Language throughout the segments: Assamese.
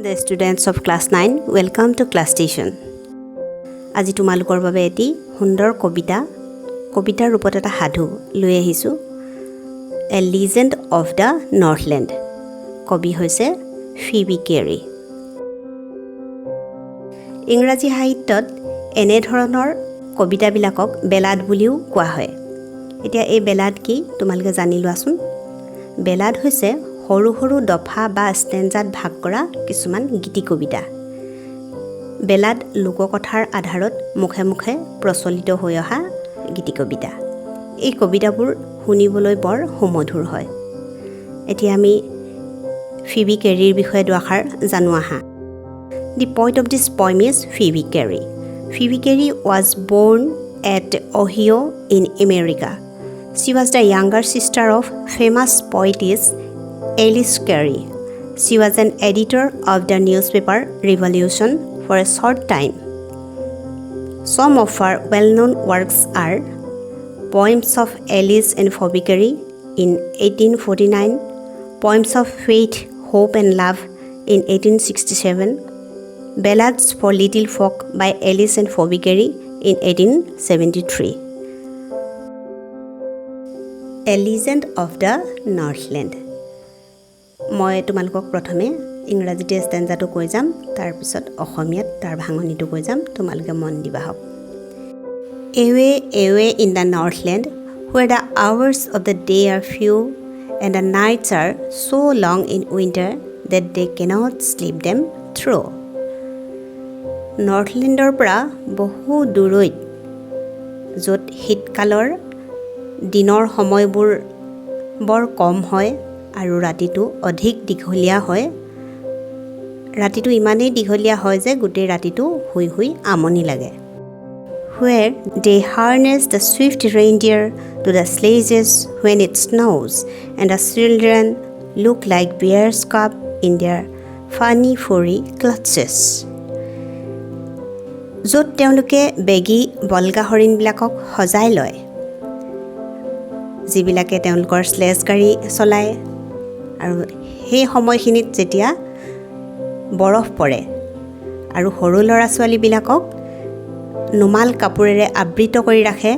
The students of class 9, welcome to class station. আজি তোমালোকৰ বাবে এটি সুন্দৰ কবিতাৰ ৰূপত এটা সাধু লৈ আহিছো। A Legend of the Northland. কবি হৈছে ফিবি কেৰী। ইংৰাজী সাহিত্যত এনে ধৰণৰ কবিতাবিলাকক বেলাড বুলিও কোৱা হয়। এতিয়া এই বেলাড কি তোমালোকে জানি লোৱাচোন। বেলাড হৈছে সৰু সৰু দফা বা ষ্টেঞ্জাত ভাগ কৰা কিছুমান গীতি কবিতা। বেলাড লোককথাৰ আধাৰত মুখে মুখে প্ৰচলিত হৈ অহা গীতি কবিতা। এই কবিতাবোৰ শুনিবলৈ বৰ সুমধুৰ হয়। এতিয়া আমি ফিবি কেৰীৰ বিষয়ে দুআষাৰ জানো আহা। The poet of this poem is Phoebe Carey. Phoebe Carey was born at Ohio in America. She was the younger sister of famous poetess Alice Carey. She was an editor of the newspaper Revolution for a short time. Some of her well-known works are Poems of Alice and Phoebe Carey in 1849, Poems of Faith, Hope and Love in 1867, Ballads for Little Folk by Alice and Phoebe Carey in 1873. A Legend of the Northland. মই তোমালোকক প্ৰথমে ইংৰাজীতে ষ্টেঞ্জাটো কৈ যাম, তাৰপিছত অসমীয়াত তাৰ ভাঙনিটো কৈ যাম, তোমালোকে মন দিবা হওক। Away in the Northland, where the hours of the day are few and the nights are so long in winter that they cannot sleep them through. নৰ্থলেণ্ডৰ পৰা বহু দূৰৈত, য'ত শীতকালৰ দিনৰ সময়বোৰ বৰ কম হয় আৰু ৰাতিটো অধিক দীঘলীয়া হয়। ৰাতিটো ইমানেই দীঘলীয়া হয় যে গোটেই ৰাতিটো শুই শুই আমনি লাগে। Where they harness the swift reindeer to the sledges when it snows and the children look like bears cub in their funny furry clutches. য'ত তেওঁলোকে বেগী বলগা হৰিণবিলাকক সজাই লয়, যিবিলাকে তেওঁলোকৰ স্লেজ গাড়ী চলায়, আৰু সেই সময়খিনিত যেতিয়া বৰফ পৰে আৰু সৰু ল'ৰা ছোৱালীবিলাকক নুমাল কাপোৰেৰে আবৃত কৰি ৰাখে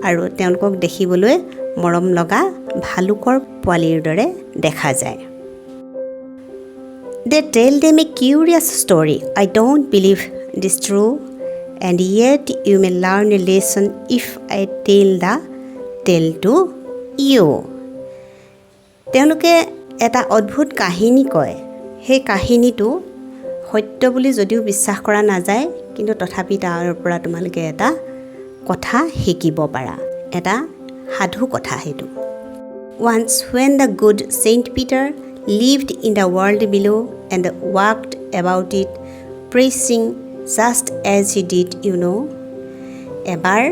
আৰু তেওঁলোকক দেখিবলৈ মৰম লগা ভালুকৰ পোৱালিৰ দৰে দেখা যায়। They tell them a curious story. I don't believe this true, and yet you may learn a lesson if I tell the tale to you. তেওঁলোকে এটা অদ্ভুত কাহিনী কয়। সেই কাহিনীটো সত্য বুলি যদিও বিশ্বাস কৰা নাযায়, কিন্তু তথাপি তাৰ পৰা তোমালোকে এটা কথা শিকিব পাৰা, এটা সাধু কথা সেইটো। Once when the good Saint Peter lived in the world below and walked about it, preaching just as he did, you know. এবাৰ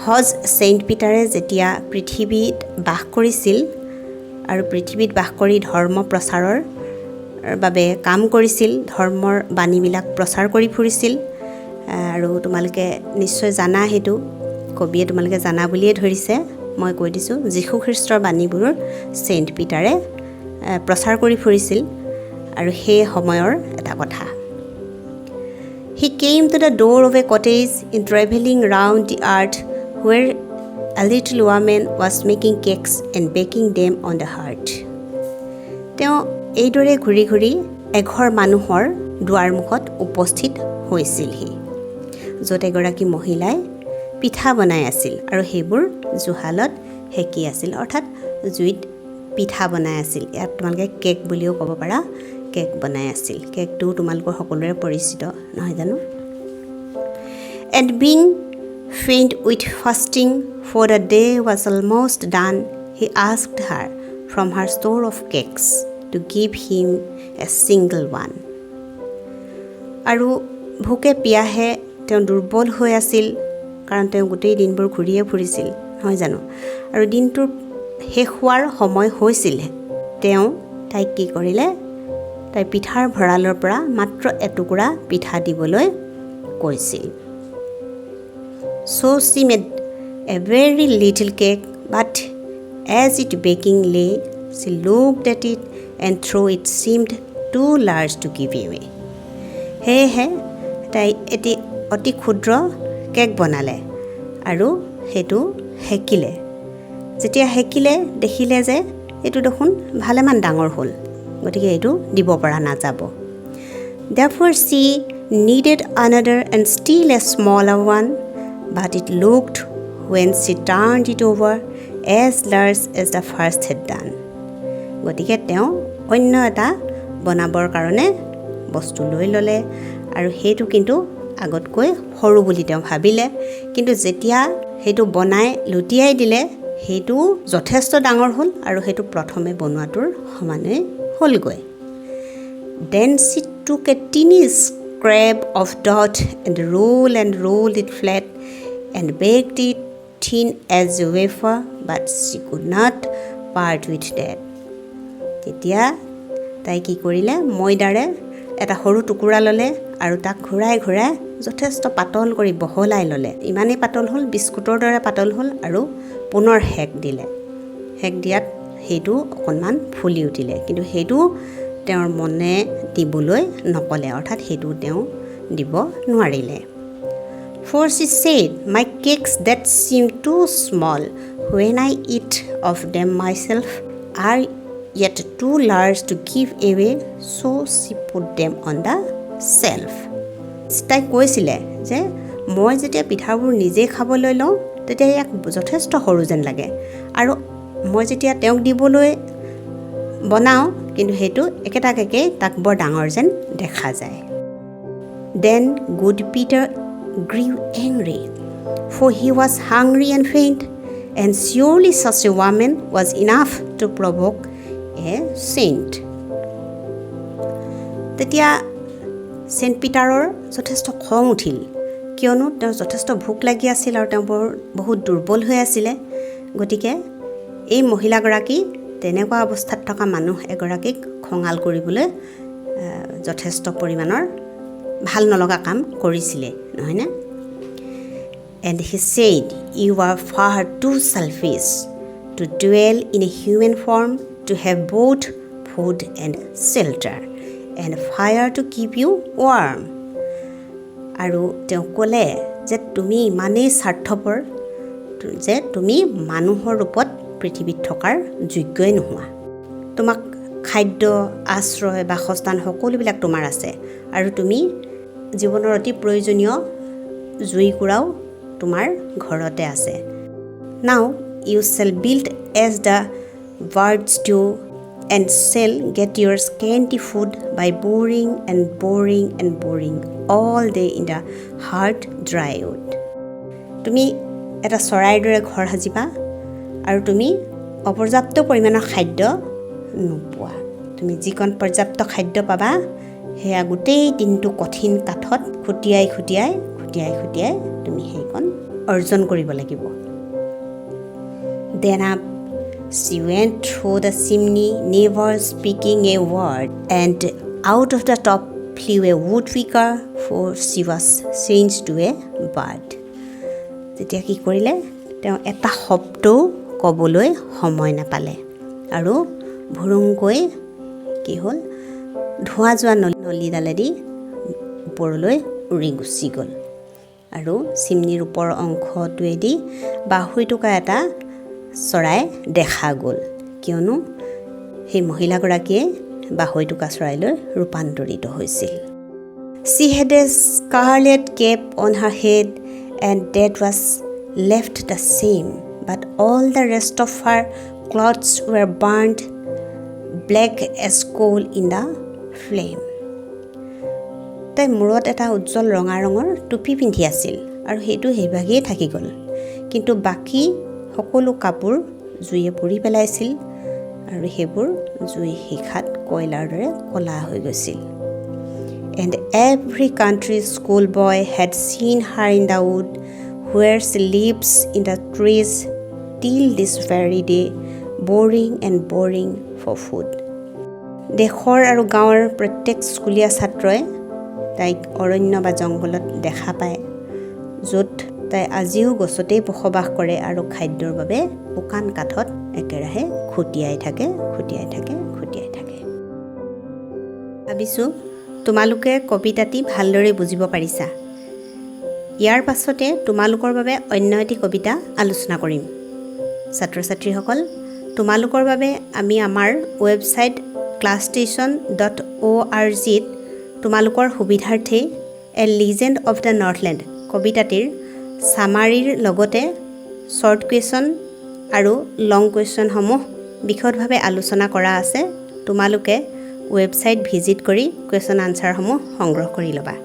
হজ ছেইণ্ট পিটাৰে যেতিয়া পৃথিৱীত বাস কৰিছিল আৰু পৃথিৱীত বাস কৰি ধৰ্ম প্ৰচাৰৰ বাবে কাম কৰিছিল, ধৰ্মৰ বাণীবিলাক প্ৰচাৰ কৰি ফুৰিছিল। আৰু তোমালোকে নিশ্চয় জানা, সেইটো কবিয়ে তোমালোকে জানা বুলিয়ে ধৰিছে, মই কৈ দিছোঁ। যীশুখ্ৰীষ্টৰ বাণীবোৰ ছেইণ্ট পিটাৰে প্ৰচাৰ কৰি ফুৰিছিল, আৰু সেই সময়ৰ এটা কথা। He came to the door of a cottage in traveling round the earth where a little woman was making cakes and baking them on the hearth. তেওঁ এইদৰে ঘূৰি ঘূৰি এঘৰ মানুহৰ দুৱাৰমুখত উপস্থিত হৈছিলহি, য'ত এগৰাকী মহিলাই পিঠা বনাই আছিল আৰু সেইবোৰ জুহালত সেকি আছিল, অৰ্থাৎ জুইত পিঠা বনাই আছিল। ইয়াত তোমালোকে কেক বুলিও ক'ব পাৰা, কেক বনাই আছিল। কেকটো তোমালোকৰ সকলোৰে পৰিচিত নহয় জানো? And being faint with fasting, for the day was almost done, he asked her from her store of cakes to give him a single one. আৰু ভোকে পিয়াহে তেওঁ দুৰ্বল হৈ আছিল, কাৰণ তেওঁ গোটেই দিনবোৰ ঘূৰিয়ে ফুৰিছিল নহয় জানো? আৰু দিনটোৰ শেষ হোৱাৰ সময় হৈছিল। তেওঁ তাইক কি কৰিলে? তাই পিঠাৰ ভঁৰালৰ পৰা মাত্ৰ এটুকুৰা পিঠা দিবলৈ কৈছিল। So she made a very little cake, but as it baking lay, she looked at it, and though it seemed to too large to give away. সেয়েহে তাই এটি অতি ক্ষুদ্ৰ কেক বনালে আৰু সেইটো হেকিলে। যেতিয়া হেকিলে দেখিলে যে এইটো দেখোন ভালেমান ডাঙৰ হ'ল, গতিকে এইটো দিব পৰা নাযাব। Therefore she needed another and still a smaller one, but it looked, when she turned it over, as large as the first had done. গতিকে তেওঁ অন্য এটা বনাবৰ কাৰণে বস্তু লৈ ল'লে আৰু সেইটো কিন্তু আগতকৈ সৰু বুলি তেওঁ ভাবিলে, কিন্তু যেতিয়া সেইটো বনাই লুটিয়াই দিলে সেইটো যথেষ্ট ডাঙৰ হ'ল আৰু সেইটো প্ৰথমে বনোৱাটোৰ সমানে হ'লগৈ। Then she took a tiny scrap of dough and rolled it flat and baked it thin as a wafer, but she could not part with that. তেতিয়া তাই কি কৰিলে, ময়দাৰে এটা সৰু টুকুৰা ল'লে আৰু তাক ঘূৰাই ঘূৰাই যথেষ্ট পাতল কৰি বহলাই ল'লে। ইমানেই পাতল হ'ল, বিস্কুটৰ দৰে পাতল হ'ল আৰু পুনৰ হেক দিলে। হেক দিয়াত সেইটো অকণমান ফুলি উঠিলে, কিন্তু সেইটো তেওঁৰ মনে দিবলৈ নক'লে, অৰ্থাৎ সেইটো তেওঁ দিব নোৱাৰিলে। For she said, my cakes that seem too small when I eat of them myself are yet too large to give away, so she put them on the shelf. তাই কৈছিলে যে মই যেতিয়া পিঠাবোৰ নিজে খাবলৈ লওঁ তেতিয়া ইয়াক যথেষ্ট সৰু যেন লাগে, আৰু মই যেতিয়া তেওঁক দিবলৈ বনাওঁ কিন্তু সেইটো একেটা কেকেই তাক বৰ ডাঙৰ যেন দেখা যায়। Then good Peter grew angry, for he was hungry and faint, and surely such a woman was enough to provoke a saint. তেতিয়া চেণ্ট পিটাৰৰ যথেষ্ট খং উঠিল, কিয়নো তেওঁৰ যথেষ্ট ভোক লাগি আছিল আৰু তেওঁ বহুত দুৰ্বল হৈ আছিলে। গতিকে এই মহিলাগৰাকী তেনেকুৱা অৱস্থাত থকা মানুহ এগৰাকীক খঙাল কৰিবলৈ যথেষ্ট পৰিমাণৰ ভাল নলগা কাম কৰিছিলে, নহয়নে? And he said, you are far too selfish to dwell in a human form, to have both food and shelter and fire to keep you warm. আৰু তেওঁ ক'লে যে তুমি ইমানেই স্বাৰ্থপৰ যে তুমি মানুহৰ ৰূপত পৃথিৱীত থকাৰ যোগ্যই নোহোৱা। তোমাক খাদ্য, আশ্ৰয়, বাসস্থান সকলোবিলাক তোমাৰ আছে, আৰু তুমি জীৱনৰ অতি প্ৰয়োজনীয় জুইকুৰাও তোমাৰ ঘৰতে আছে। Now you shall build as the birds do, and shall get your scanty food by boring all day in the hard dry wood. তুমি এটা চৰাইৰ দৰে ঘৰ সাজিবা আৰু তুমি অপৰ্যাপ্ত পৰিমাণৰ খাদ্য নোপোৱা। তুমি যিকণ পৰ্যাপ্ত খাদ্য পাবা সেয়া গোটেই দিনটো কঠিন কাঠত খুটিয়াই তুমি সেইকণ অৰ্জন কৰিব লাগিব। Then up she went through the chimney, never speaking a word, and out of the top flew a woodpecker, for she was changed to a bird. তেতিয়া কি কৰিলে, তেওঁ এটা শব্দও ক'বলৈ সময় নাপালে আৰু ভুৰুংকৈ কি হ'ল, ধোঁৱা যোৱা নলীডালেদি ওপৰলৈ উৰি গুচি গ'ল আৰু চিমনিৰ ওপৰৰ অংশটোৱেদি বাঢ়ৈ থকা এটা চৰাই দেখা গ'ল, কিয়নো সেই মহিলাগৰাকীয়ে বাঢ়ৈ থকা চৰাইলৈ ৰূপান্তৰিত হৈছিল। She had a scarlet cap on her head, and that was left the same, but all the rest of her clothes were burnt black as coal in the flame. তাই মূৰত এটা উজ্জ্বল ৰঙা ৰঙৰ টুপি পিন্ধি আছিল আৰু সেইটো সেইভাগেই থাকি গ'ল, কিন্তু বাকী সকলো কাপোৰ জুইয়ে পুৰি পেলাইছিল আৰু সেইবোৰ জুই শিখাত কয়লাৰ দৰে ক'লা হৈ গৈছিল। And every country schoolboy had seen her in the wood, where she lives in the trees till this very day, boring for food. দেশৰ আৰু গাঁৱৰ প্ৰত্যেক স্কুলীয়া ছাত্ৰই তাইক অৰণ্য বা জংঘলত দেখা পায়, য'ত তাই আজিও গছতেই বসবাস কৰে আৰু খাদ্যৰ বাবে শুকান কাঠত একেৰাহে খুটিয়াই থাকে। ভাবিছোঁ তোমালোকে কবিতাটি ভালদৰে বুজিব পাৰিছা। ইয়াৰ পাছতে তোমালোকৰ বাবে অন্য এটি কবিতা আলোচনা কৰিম। ছাত্ৰ ছাত্ৰীসকল, তোমালোকৰ বাবে আমি আমাৰ ৱেবছাইট classtation.org-ত তোমালোকৰ সুবিধাৰ্থে এ লিজেণ্ড অফ দ্য নৰ্থলেণ্ড কবিতাটিৰ ছামাৰীৰ লগতে শ্বৰ্ট কুৱেশ্যন আৰু লং কুৱেশ্যনসমূহ বিশদভাৱে আলোচনা কৰা আছে। তোমালোকে ৱেবছাইট ভিজিট কৰি কুৱেশ্যন আনচাৰসমূহ সংগ্ৰহ কৰি ল'বা।